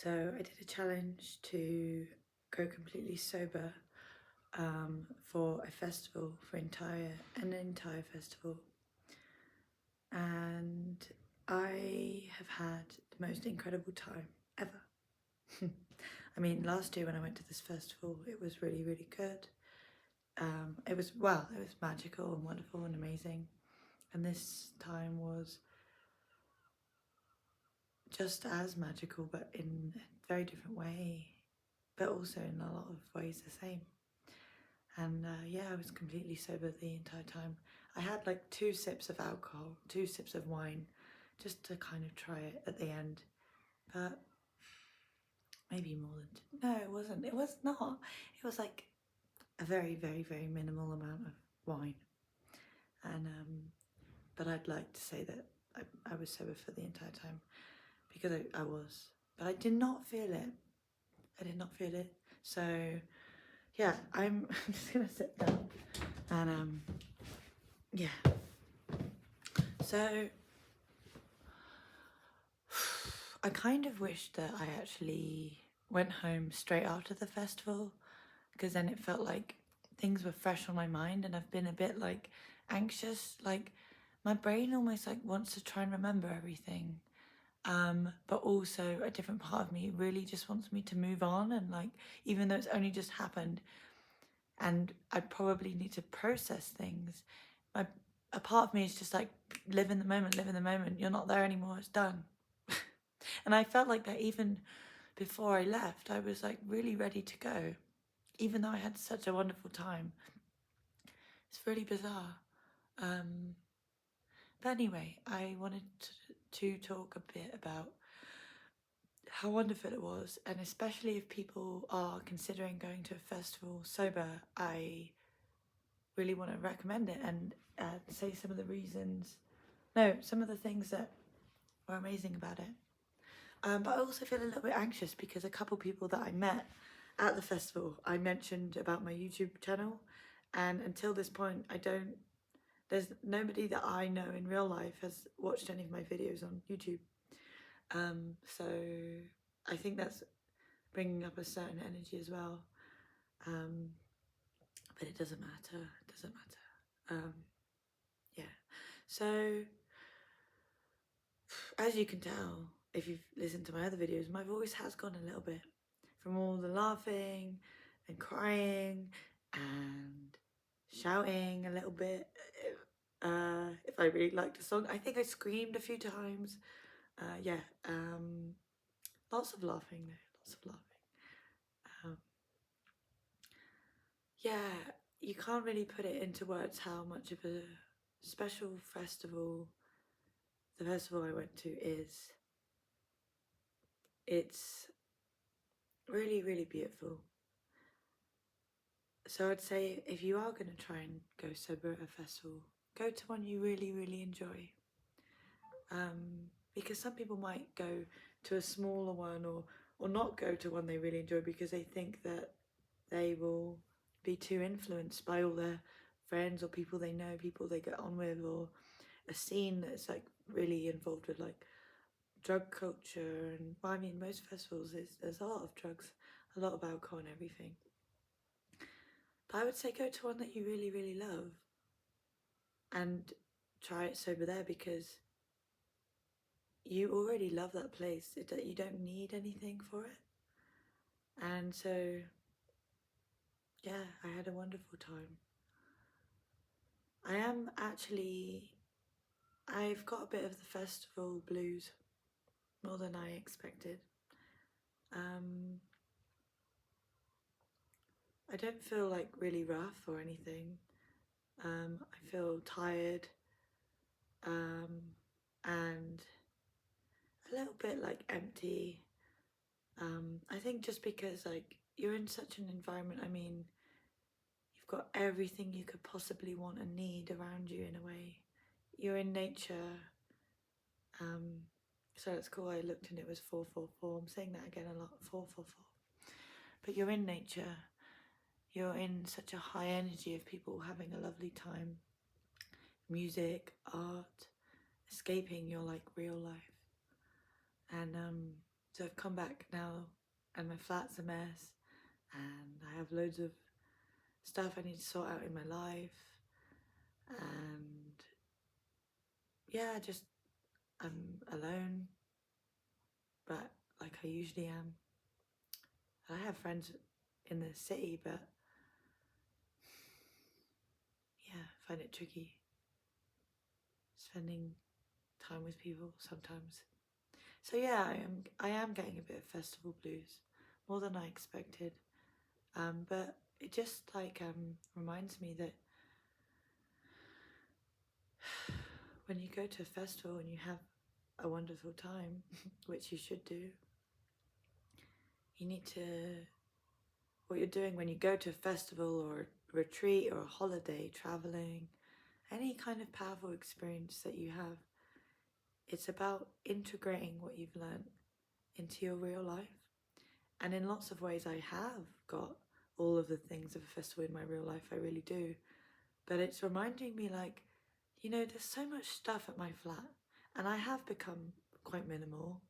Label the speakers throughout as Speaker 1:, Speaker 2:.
Speaker 1: So I did a challenge to go completely sober for a festival, for an entire festival, and I have had the most incredible time ever. I mean, last year when I went to this festival, it was really, really good. It was magical and wonderful and amazing, and this time was just as magical, but in a very different way, but also in a lot of ways the same. And yeah, I was completely sober the entire time. I had like 2 sips of alcohol, 2 sips of wine, just to kind of try it at the end. But maybe more than two. No, it wasn't. It was not. It was like a very, very, very minimal amount of wine. And but I'd like to say that I was sober for the entire time because I was. But I did not feel it. I did not feel it. So yeah, I'm just gonna sit down and yeah. So I kind of wish that I actually went home straight after the festival, because then it felt like things were fresh on my mind, and I've been a bit like anxious, like my brain almost like wants to try and remember everything. But also a different part of me really just wants me to move on, and like even though it's only just happened and I probably need to process things, my a part of me is just like live in the moment, live in the moment. You're not there anymore, it's done. And I felt like that even before I left. I was like really ready to go, even though I had such a wonderful time. It's really bizarre. Um, but anyway, I wanted to talk a bit about how wonderful it was, and especially if people are considering going to a festival sober, I really want to recommend it and say some of the reasons, no, some of the things that were amazing about it. But I also feel a little bit anxious because a couple people that I met at the festival, I mentioned about my YouTube channel, and until this point, there's nobody that I know in real life has watched any of my videos on YouTube. So I think that's bringing up a certain energy as well. But it doesn't matter. It doesn't matter. Yeah. So as you can tell, if you've listened to my other videos, my voice has gone a little bit from all the laughing and crying and shouting a little bit. If I really liked a song, I think I screamed a few times. Yeah, lots of laughing though, lots of laughing. Um, yeah, you can't really put it into words how much of a special festival the festival I went to is. It's really, really beautiful. So I'd say if you are going to try and go sober at a festival, go to one you really, really enjoy. Because some people might go to a smaller one or not go to one they really enjoy because they think that they will be too influenced by all their friends or people they know, people they get on with, or a scene that's like really involved with like drug culture. And well, I mean, most festivals there's a lot of drugs, a lot of alcohol and everything. But I would say go to one that you really, really love and try it sober there, because you already love that place. You don't need anything for it. And so, yeah, I had a wonderful time. I've got a bit of the festival blues, more than I expected. Um, I don't feel like really rough or anything. I feel tired, and a little bit like empty. I think just because like you're in such an environment, I mean, you've got everything you could possibly want and need around you in a way. You're in nature. So it's cool. I looked and it was 444. I'm saying that again a lot. 444. But you're in nature. You're in such a high energy of people having a lovely time. Music, art, escaping your like real life. And So I've come back now and my flat's a mess and I have loads of stuff I need to sort out in my life, and yeah, just I'm alone, but like I usually am. I have friends in the city, but yeah, I find it tricky spending time with people sometimes. So yeah, I am getting a bit of festival blues, more than I expected. But it just like reminds me that when you go to a festival and you have a wonderful time, which you should do, you need to, what you're doing when you go to a festival or a retreat or a holiday, traveling, any kind of powerful experience that you have, it's about integrating what you've learned into your real life. And in lots of ways, I have got all of the things of a festival in my real life, I really do. But it's reminding me, like, there's so much stuff at my flat, and I have become quite minimal,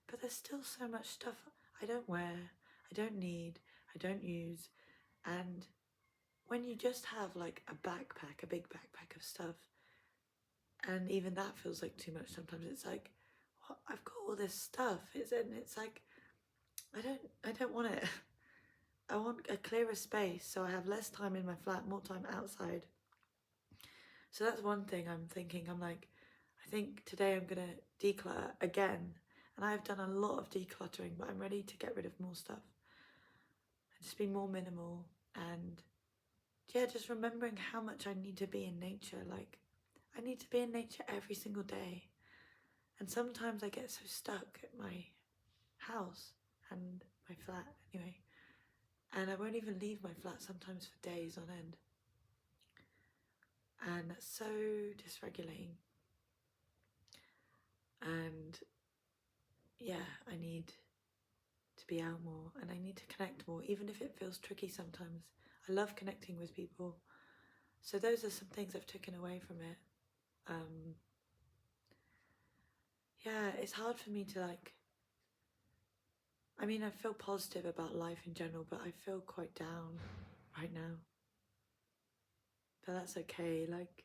Speaker 1: but there's still so much stuff I don't wear, I don't need, I don't use. And when you just have like a backpack, a big backpack of stuff, and even that feels like too much sometimes, it's like, what? I've got all this stuff. It's like, I don't want it. I want a clearer space so I have less time in my flat, more time outside. So that's one thing I'm thinking. I'm like, I think today I'm gonna declutter again. And I've done a lot of decluttering, but I'm ready to get rid of more stuff and just be more minimal. And yeah, just remembering how much I need to be in nature. Like, I need to be in nature every single day. And sometimes I get so stuck at my house and my flat anyway. And I won't even leave my flat sometimes for days on end. And that's so dysregulating. And yeah, I need to be out more and I need to connect more, even if it feels tricky sometimes. I love connecting with people. So those are some things I've taken away from it. Yeah, it's hard for me to like, I mean, I feel positive about life in general, but I feel quite down right now. But that's okay. Like,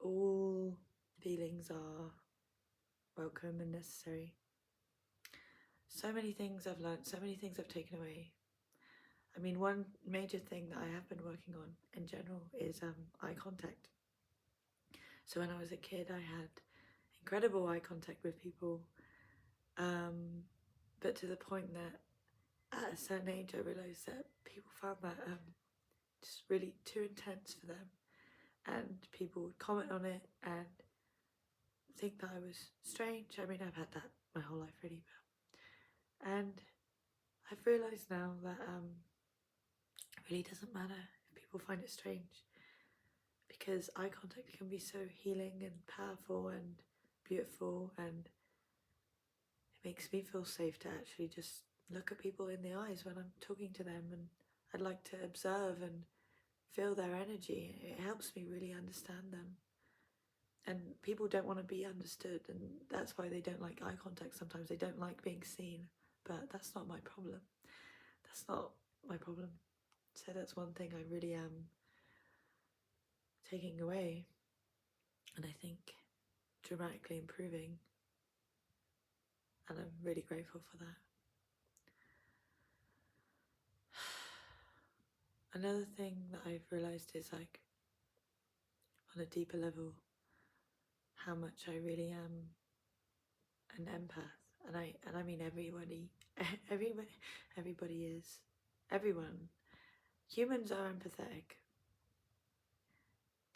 Speaker 1: all feelings are welcome and necessary. So many things I've learned, so many things I've taken away. I mean, one major thing that I have been working on in general is eye contact. So when I was a kid, I had incredible eye contact with people, but to the point that at a certain age, I realised that people found that just really too intense for them, and people would comment on it and think that I was strange. I mean, I've had that my whole life really, and I've realised now that it really doesn't matter if people find it strange, because eye contact can be so healing and powerful and beautiful, and it makes me feel safe to actually just look at people in the eyes when I'm talking to them, and I'd like to observe and feel their energy. It helps me really understand them. And people don't want to be understood, and that's why they don't like eye contact sometimes. They don't like being seen, but that's not my problem. That's not my problem. So that's one thing I really am taking away, and I think dramatically improving, and I'm really grateful for that. Another thing that I've realised is, like, on a deeper level, how much I really am an empath, and I mean everybody, everybody is, everyone. Humans are empathetic.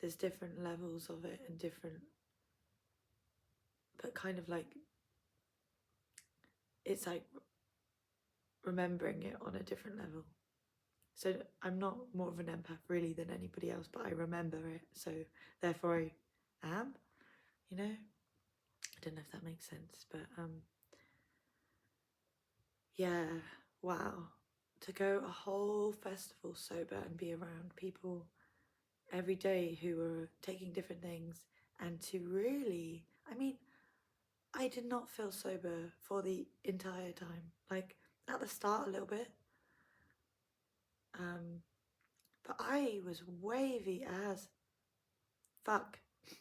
Speaker 1: There's different levels of it and different, but kind of like, it's like remembering it on a different level. So I'm not more of an empath really than anybody else, but I remember it, so therefore I am, you know? I don't know if that makes sense, but yeah, wow. To go a whole festival sober and be around people every day who are taking different things, and to really, I mean, I I did not feel sober for the entire time. Like at the start a little bit, but I was wavy as fuck.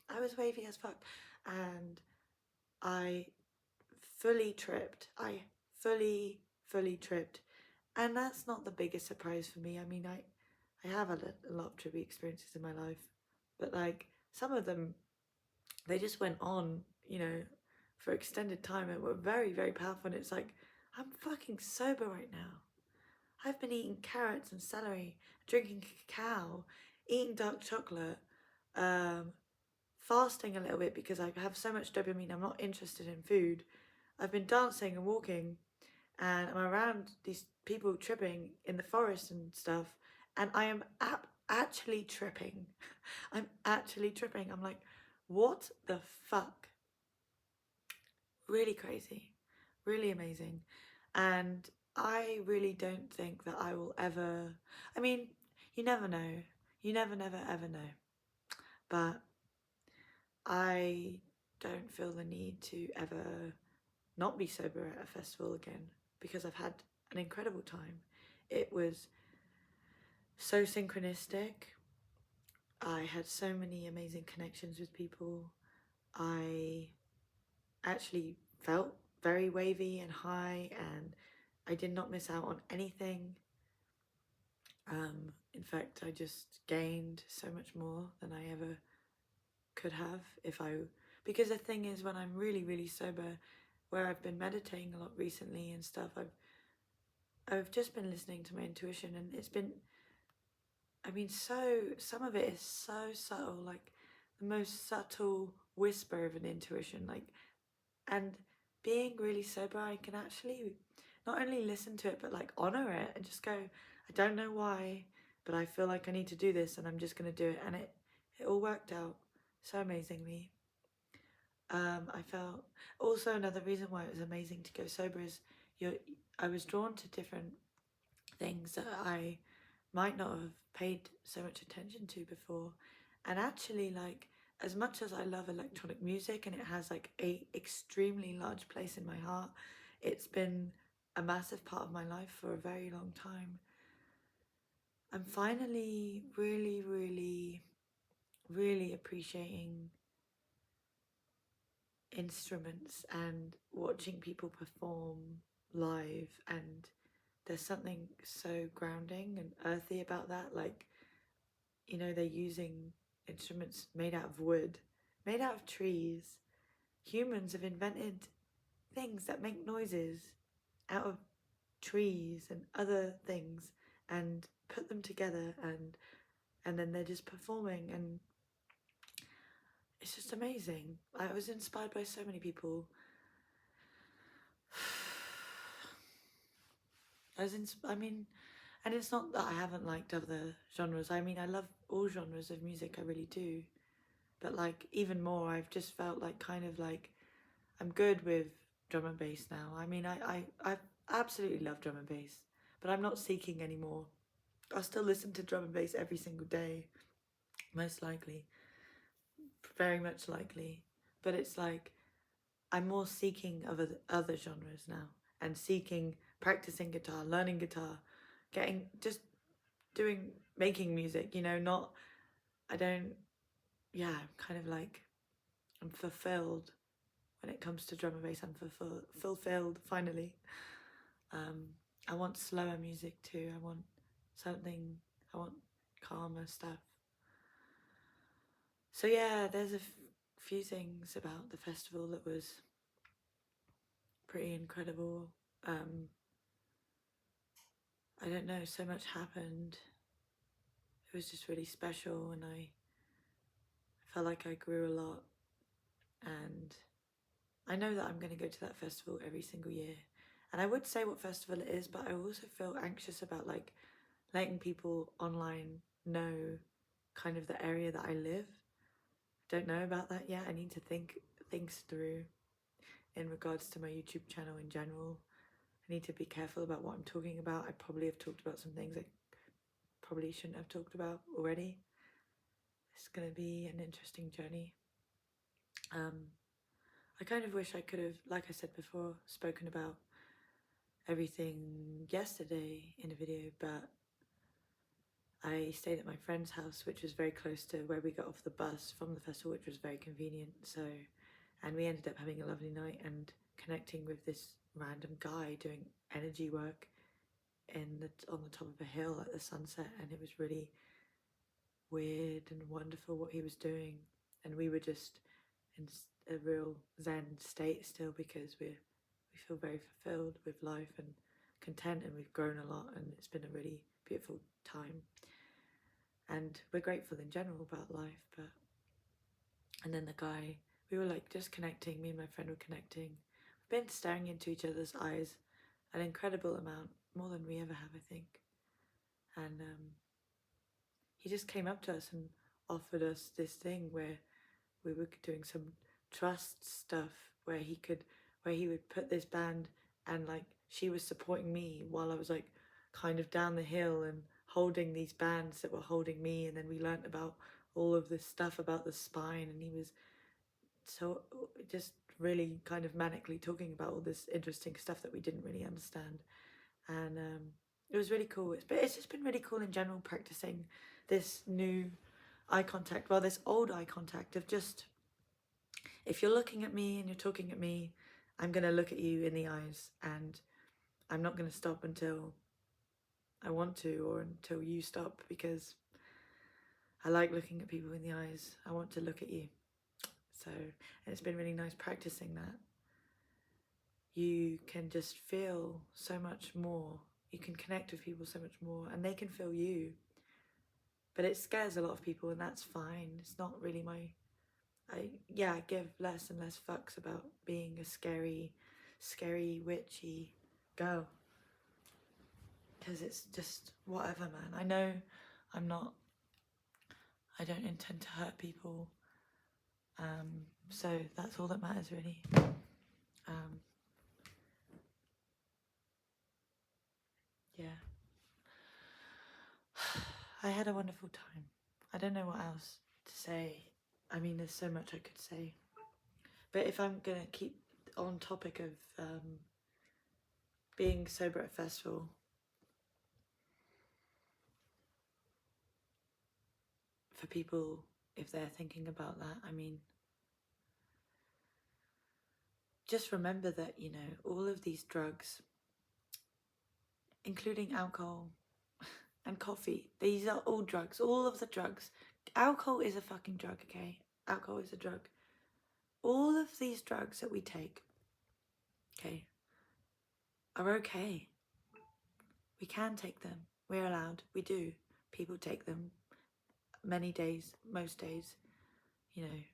Speaker 1: I was wavy as fuck, and I fully tripped. I fully tripped, and that's not the biggest surprise for me. I mean, I have had a lot of trippy experiences in my life, but like some of them, they just went on, for extended time and were very powerful. And it's like, I'm fucking sober right now. I've been eating carrots and celery, drinking cacao, eating dark chocolate, um, fasting a little bit because I have so much dopamine, I'm not interested in food. I've been dancing and walking, and I'm around these people tripping in the forest and stuff, and I am actually tripping. I'm actually tripping. I'm like, what the fuck? Really crazy, really amazing. And I really don't think that I will ever, I mean, you never know. You never ever know. But I don't feel the need to ever not be sober at a festival again because I've had an incredible time. It was so synchronistic. I had so many amazing connections with people. I actually felt very wavy and high, and I did not miss out on anything. In fact, I just gained so much more than I ever could have because the thing is, when I'm really sober, where I've been meditating a lot recently and stuff, I've just been listening to my intuition, and it's been, I mean, some of it is so subtle, like the most subtle whisper of an intuition, like, and being really sober, I can actually not only listen to it, but like honor it and just go, I don't know why, but I feel like I need to do this and I'm just going to do it. And it all worked out so amazingly. I felt also another reason why it was amazing to go sober is I was drawn to different things that I might not have paid so much attention to before. And actually, like, as much as I love electronic music and it has like a extremely large place in my heart, it's been a massive part of my life for a very long time. I'm finally really appreciating instruments and watching people perform live, and there's something so grounding and earthy about that. Like, they're using instruments made out of wood, made out of trees. Humans have invented things that make noises out of trees and other things and put them together, and then they're just performing, and it's just amazing. I was inspired by so many people. I mean, and it's not that I haven't liked other genres. I mean, I love all genres of music, I really do. But like even more, I've just felt like kind of like I'm good with drum and bass now. I mean, I absolutely love drum and bass, but I'm not seeking anymore. I'll still listen to drum and bass every single day, most likely, very much likely. But it's like I'm more seeking of other genres now, and practicing guitar, learning guitar, just making music. Not I don't. Yeah, I'm kind of like I'm fulfilled when it comes to drum and bass. I'm fulfilled finally. I want slower music too. I want something. I want calmer stuff. So yeah, there's a few things about the festival that was pretty incredible. I don't know, so much happened. It was just really special, and I felt like I grew a lot. And I know that I'm going to go to that festival every single year. And I would say what festival it is, but I also feel anxious about like letting people online know kind of the area that I live. Don't know about that yet. I need to think things through in regards to my YouTube channel in general. I need to be careful about what I'm talking about. I probably have talked about some things I probably shouldn't have talked about already. It's going to be an interesting journey. I kind of wish I could have, like I said before, spoken about everything yesterday in a video, but I stayed at my friend's house, which was very close to where we got off the bus from the festival, which was very convenient. So, and we ended up having a lovely night and connecting with this random guy doing energy work on the top of a hill at the sunset, and it was really weird and wonderful what he was doing. And we were just in a real zen state still, because we feel very fulfilled with life and content, and we've grown a lot, and it's been a really beautiful time, and we're grateful in general about life. But and then the guy, we were like just connecting, me and my friend were connecting, we've been staring into each other's eyes an incredible amount, more than we ever have, I think. And he just came up to us and offered us this thing where we were doing some trust stuff, where he would put this band, and like she was supporting me while I was like kind of down the hill and holding these bands that were holding me. And then we learnt about all of this stuff about the spine, and he was so just really kind of manically talking about all this interesting stuff that we didn't really understand. And it was really cool. But it's just been really cool in general, practicing this new eye contact, well, this old eye contact of just, if you're looking at me and you're talking at me, I'm going to look at you in the eyes, and I'm not going to stop until I want to, or until you stop, because I like looking at people in the eyes. I want to look at you. So, and it's been really nice practicing that. You can just feel so much more. You can connect with people so much more, and they can feel you. But it scares a lot of people, and that's fine. It's not really I give less and less fucks about being a scary, witchy girl. Because it's just whatever, man. I know I don't intend to hurt people. So that's all that matters, really. Yeah. I had a wonderful time. I don't know what else to say. I mean, there's so much I could say. But if I'm going to keep on topic of being sober at a festival, for people, if they're thinking about that, I mean, just remember that, you know, all of these drugs, including alcohol and coffee, these are all drugs, all of the drugs. Alcohol is a fucking drug, okay? Alcohol is a drug. All of these drugs that we take, okay, are okay. We can take them. We're allowed. We do. People take them many days, most days, you know,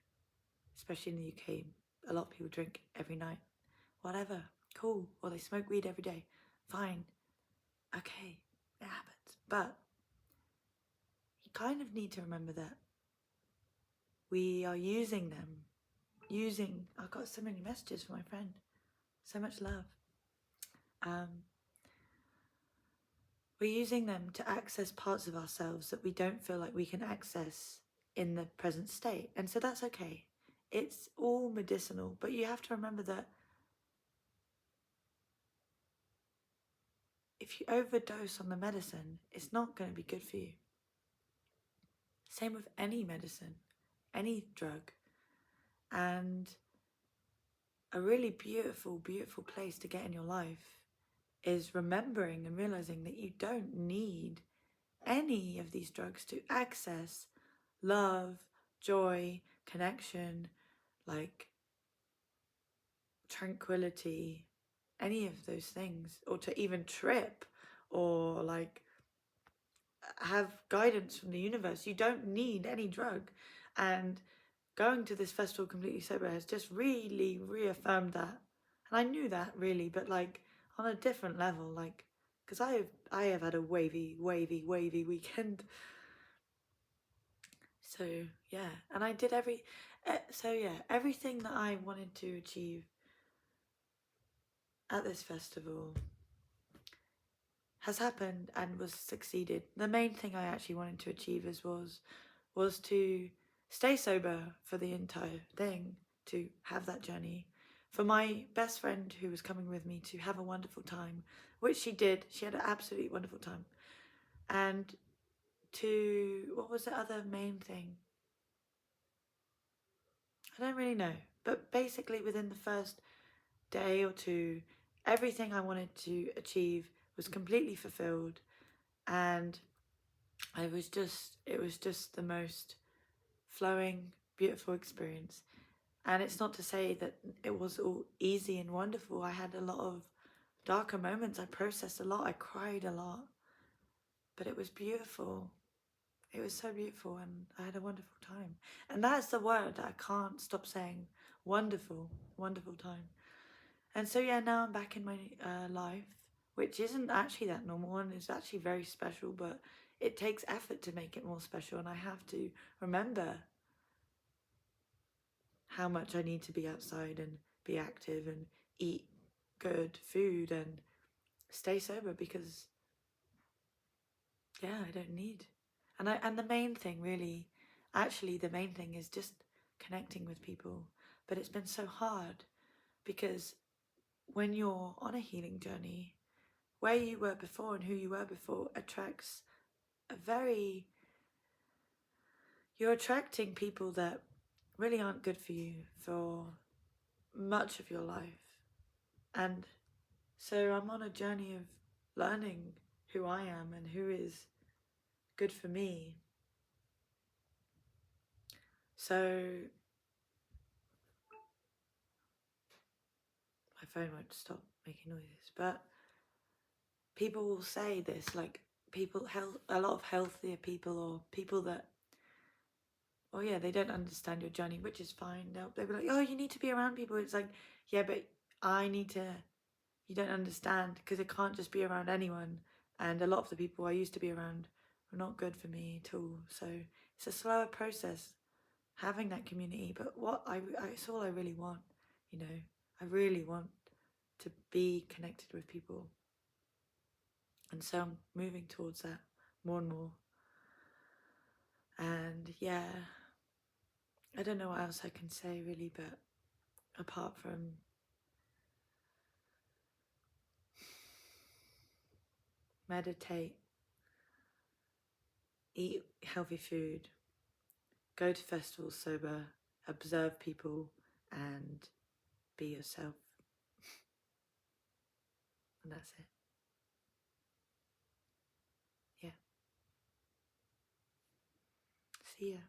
Speaker 1: especially in the UK. A lot of people drink every night. Whatever. Cool. Or they smoke weed every day. Fine. Okay. It happens. But you kind of need to remember that we are using them. I've got so many messages from my friend. So much love. We're using them to access parts of ourselves that we don't feel like we can access in the present state. And so that's okay. It's all medicinal, but you have to remember that if you overdose on the medicine, it's not going to be good for you. Same with any medicine, any drug. And a really beautiful, beautiful place to get in your life is remembering and realizing that you don't need any of these drugs to access love, joy, connection, like tranquility, any of those things, or to even trip or like have guidance from the universe. You don't need any drug. And going to this festival completely sober has just really reaffirmed that. And I knew that really, but like on a different level, like, because I have had a wavy weekend. So yeah, and I did everything that I wanted to achieve at this festival has happened and was succeeded. The main thing I actually wanted to achieve was to stay sober for the entire thing, to have that journey, for my best friend who was coming with me to have a wonderful time, which she did. She had an absolutely wonderful time. And to, what was the other main thing? I don't really know. But basically, within the first day or two, everything I wanted to achieve was completely fulfilled. And it was just the most flowing, beautiful experience. And it's not to say that it was all easy and wonderful. I had a lot of darker moments. I processed a lot. I cried a lot. But it was beautiful. It was so beautiful, and I had a wonderful time. And that's the word that I can't stop saying. Wonderful, wonderful time. And so, yeah, now I'm back in my life, which isn't actually that normal, and it's actually very special, but it takes effort to make it more special. And I have to remember how much I need to be outside and be active and eat good food and stay sober, because yeah, I don't need. And the main thing really, actually the main thing is just connecting with people. But it's been so hard because when you're on a healing journey, where you were before and who you were before attracts a very, you're attracting people that really aren't good for you for much of your life. And so I'm on a journey of learning who I am and who is good for me. So my phone won't stop making noises, but people will say this, like a lot of healthier people, or people that, oh yeah, they don't understand your journey, which is fine. They'll be like, oh, you need to be around people. It's like, yeah, but I need to, you don't understand, because I can't just be around anyone. And a lot of the people I used to be around were not good for me at all. So it's a slower process having that community. But it's all I really want, you know. I really want to be connected with people. And so I'm moving towards that more and more. And yeah, I don't know what else I can say really, but apart from meditate, eat healthy food, go to festivals sober, observe people, and be yourself. And that's it. Yeah. See ya.